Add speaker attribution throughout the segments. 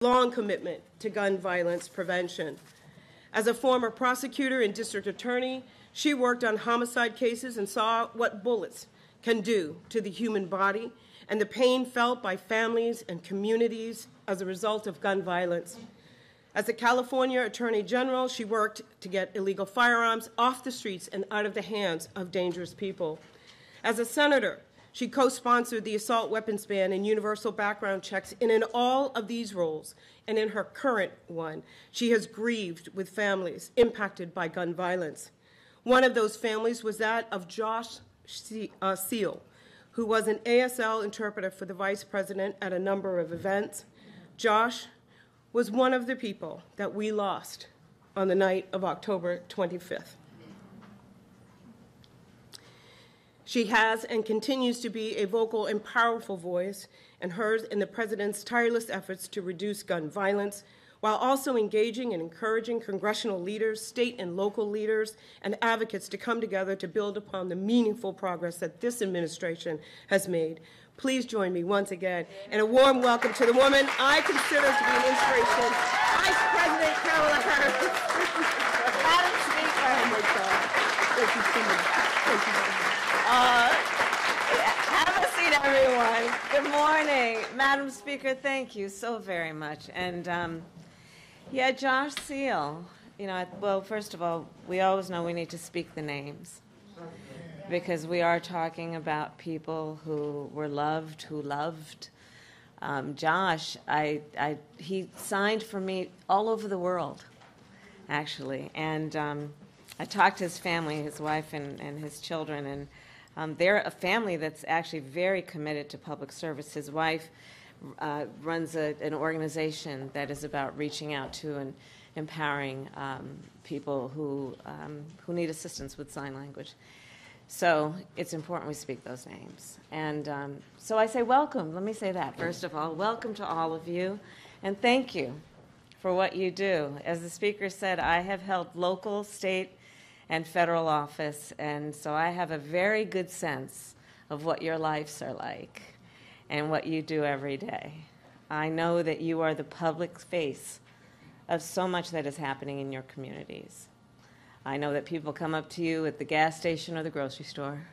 Speaker 1: long commitment to gun violence prevention. As a former prosecutor and district attorney, she worked on homicide cases and saw what bullets can do to the human body and the pain felt by families and communities as a result of gun violence. As a California Attorney General, she worked to get illegal firearms off the streets and out of the hands of dangerous people. As a senator, she co-sponsored the assault weapons ban and universal background checks, and in all of these roles, and in her current one, she has grieved with families impacted by gun violence. One of those families was that of Josh Seal, who was an ASL interpreter for the Vice President at a number of events. Josh was one of the people that we lost on the night of October 25th. She has and continues to be a vocal and powerful voice, and hers in the President's tireless efforts to reduce gun violence, while also engaging and encouraging congressional leaders, state and local leaders, and advocates to come together to build upon the meaningful progress that this administration has made. Please join me once again in a warm welcome to the woman I consider to be an inspiration, Vice President Kamala Harris.
Speaker 2: Madam Speaker.
Speaker 1: Oh my God. Thank you so much. Thank you.
Speaker 2: Have a seat, everyone. Good morning. Madam Speaker, thank you so very much. And yeah, Josh Seal, you know, well, first of all, we always know we need to speak the names, because we are talking about people who were loved, who loved. Josh, he signed for me all over the world, actually. And I talked to his family, his wife and his children, and they're a family that's actually very committed to public service. His wife runs an organization that is about reaching out to and empowering people who need assistance with sign language. So it's important we speak those names. And so I say welcome. Let me say that, first of all. Welcome to all of you, and thank you for what you do. As the speaker said, I have held local, state, and federal office, and so I have a very good sense of what your lives are like and what you do every day. I know that you are the public face of so much that is happening in your communities. I know that people come up to you at the gas station or the grocery store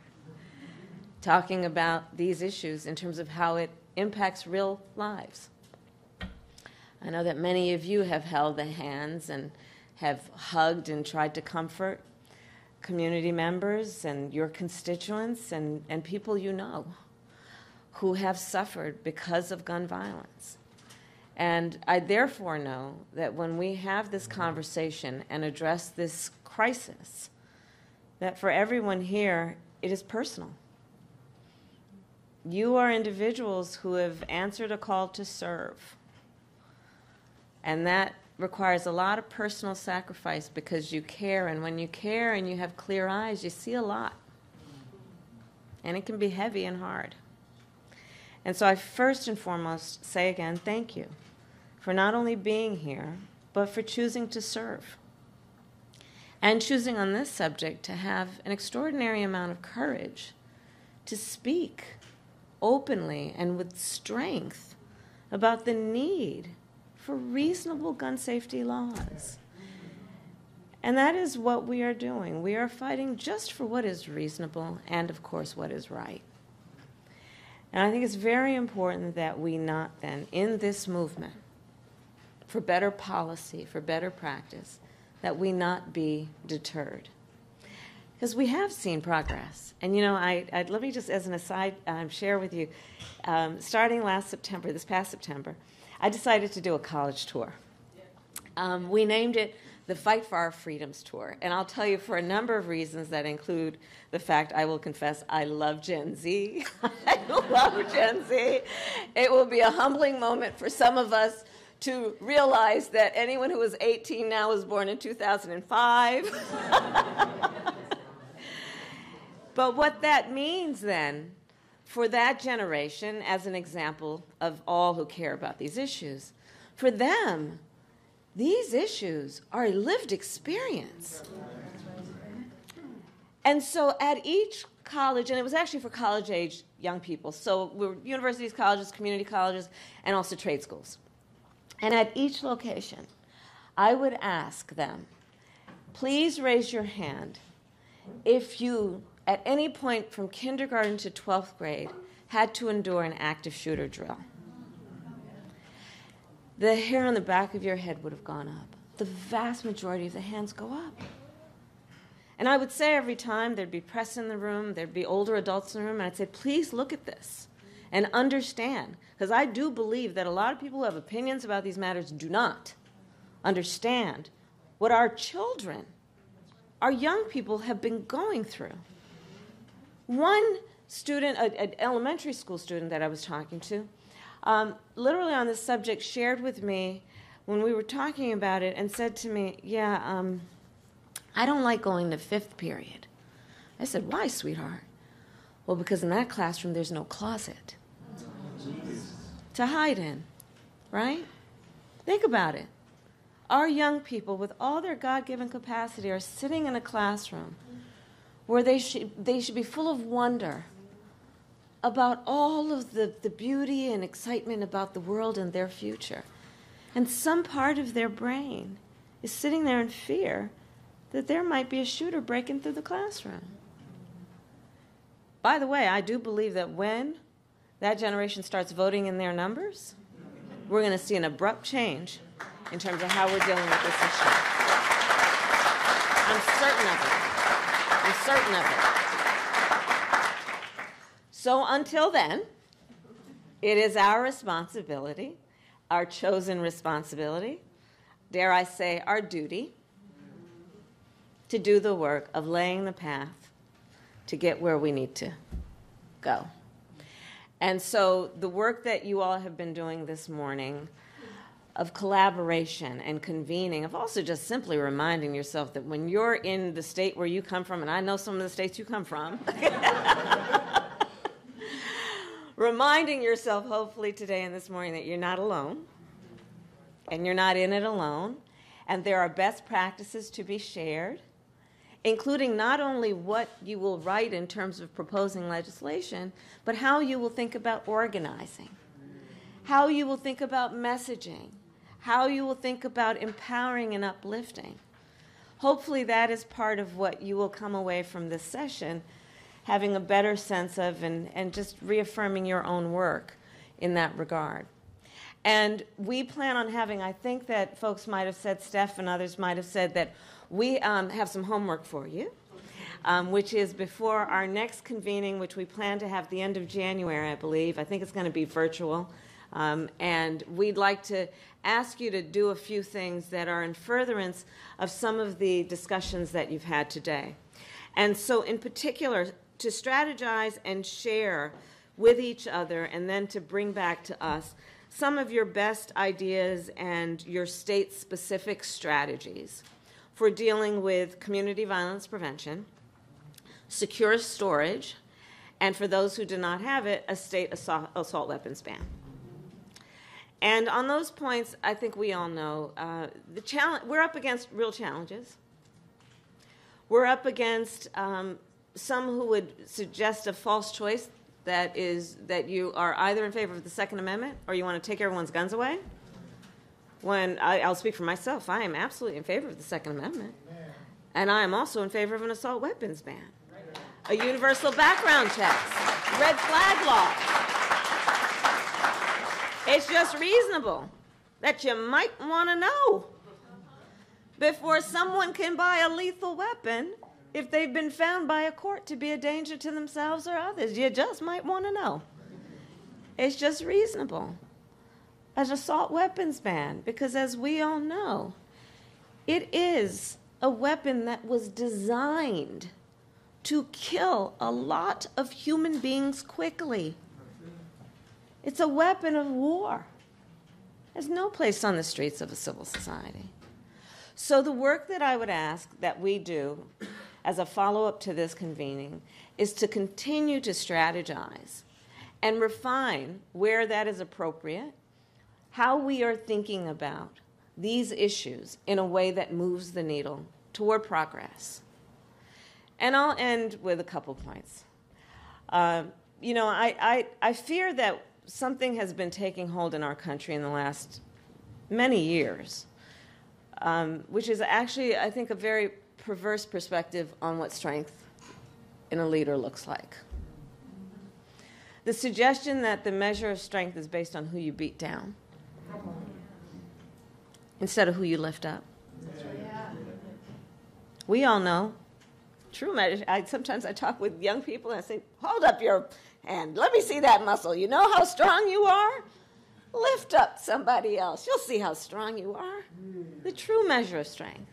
Speaker 2: talking about these issues in terms of how it impacts real lives. I know that many of you have held the hands and have hugged and tried to comfort community members and your constituents and people you know who have suffered because of gun violence. And I therefore know that when we have this conversation and address this crisis, that for everyone here, it is personal. You are individuals who have answered a call to serve. And that requires a lot of personal sacrifice because you care. And when you care and you have clear eyes, you see a lot. And it can be heavy and hard. And so I first and foremost say again, thank you for not only being here, but for choosing to serve. And choosing on this subject to have an extraordinary amount of courage to speak openly and with strength about the need for reasonable gun safety laws. And that is what we are doing. We are fighting just for what is reasonable and, of course, what is right. And I think it's very important that we not then, in this movement, for better policy, for better practice, that we not be deterred. Because we have seen progress. And, you know, let me just, as an aside, share with you, starting this past September, I decided to do a college tour. We named it the Fight for Our Freedoms Tour. And I'll tell you for a number of reasons that include the fact, I will confess, I love Gen Z. I love Gen Z. It will be a humbling moment for some of us to realize that anyone who is 18 now was born in 2005. But what that means then, for that generation, as an example of all who care about these issues, for them, these issues are a lived experience. And so at each college, and it was actually for college-age young people, so we were universities, colleges, community colleges, and also trade schools. And at each location, I would ask them, please raise your hand if you, at any point from kindergarten to 12th grade, had to endure an active shooter drill. The hair on the back of your head would have gone up. The vast majority of the hands go up. And I would say every time there'd be press in the room, there'd be older adults in the room, and I'd say, please look at this and understand, because I do believe that a lot of people who have opinions about these matters do not understand what our children, our young people have been going through. One student, an elementary school student that I was talking to, literally on this subject shared with me when we were talking about it and said to me, I don't like going to fifth period. I said, why, sweetheart? Well, because in that classroom there's no closet to hide in, right? Think about it. Our young people, with all their God-given capacity, are sitting in a classroom where they should be full of wonder about all of the beauty and excitement about the world and their future. And some part of their brain is sitting there in fear that there might be a shooter breaking through the classroom. By the way, I do believe that when that generation starts voting in their numbers, we're going to see an abrupt change in terms of how we're dealing with this issue. I'm certain of it. I'm certain of it. So until then, it is our responsibility, our chosen responsibility, dare I say our duty, to do the work of laying the path to get where we need to go. And so the work that you all have been doing this morning of collaboration and convening, of also just simply reminding yourself that when you're in the state where you come from, and I know some of the states you come from, reminding yourself hopefully today and this morning that you're not alone, and you're not in it alone, and there are best practices to be shared, including not only what you will write in terms of proposing legislation, but how you will think about organizing, how you will think about messaging, how you will think about empowering and uplifting. Hopefully that is part of what you will come away from this session having a better sense of and just reaffirming your own work in that regard. And we plan on having, I think that folks might have said, Steph and others might have said that we have some homework for you, which is before our next convening, which we plan to have the end of January, I believe. I think it's going to be virtual. And we'd like to ask you to do a few things that are in furtherance of some of the discussions that you've had today. And so in particular, to strategize and share with each other and then to bring back to us some of your best ideas and your state-specific strategies for dealing with community violence prevention, secure storage, and for those who do not have it, a state assault weapons ban. And on those points, I think we all know we're up against real challenges. We're up against some who would suggest a false choice that is that you are either in favor of the Second Amendment or you want to take everyone's guns away. When I'll speak for myself, I am absolutely in favor of the Second Amendment. And I am also in favor of an assault weapons ban, a universal background check, red flag law. It's just reasonable that you might want to know before someone can buy a lethal weapon if they've been found by a court to be a danger to themselves or others. You just might want to know. It's just reasonable. An assault weapons ban, because as we all know, it is a weapon that was designed to kill a lot of human beings quickly. It's a weapon of war. There's no place on the streets of a civil society. So the work that I would ask that we do as a follow-up to this convening is to continue to strategize and refine where that is appropriate, how we are thinking about these issues in a way that moves the needle toward progress. And I'll end with a couple points. I fear that something has been taking hold in our country in the last many years, which is actually, I think, a very perverse perspective on what strength in a leader looks like. The suggestion that the measure of strength is based on who you beat down instead of who you lift up. We all know, true measure. Sometimes I talk with young people and I say, hold up your hand. Let me see that muscle. You know how strong you are? Lift up somebody else. You'll see how strong you are. The true measure of strength.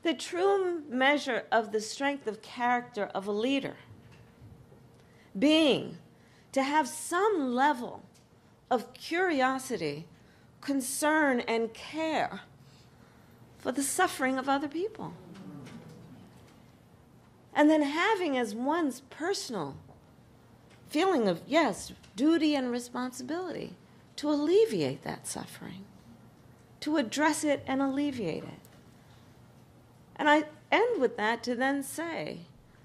Speaker 2: The true measure of the strength of character of a leader being to have some level of curiosity, concern, and care for the suffering of other people. And then having as one's personal feeling of, yes, duty and responsibility to alleviate that suffering, to address it and alleviate it. And I end with that to then say,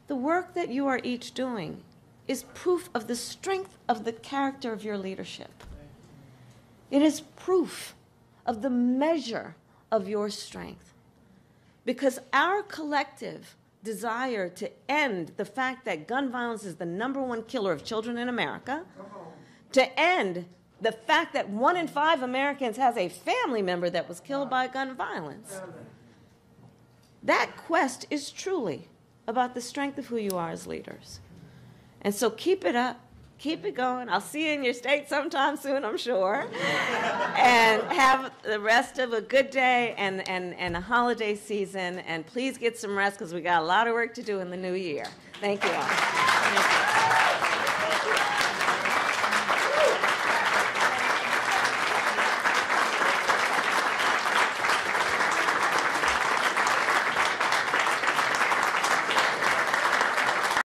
Speaker 2: the work that you are each doing is proof of the strength of the character of your leadership. It is proof of the measure of your strength. Because our collective desire to end the fact that gun violence is the #1 killer of children in America, to end the fact that 1 in 5 Americans has a family member that was killed by gun violence, that quest is truly about the strength of who you are as leaders. And so keep it up. Keep it going. I'll see you in your state sometime soon, I'm sure. And have the rest of a good day and a holiday season. And please get some rest because we got a lot of work to do in the new year. Thank you all. Thank you.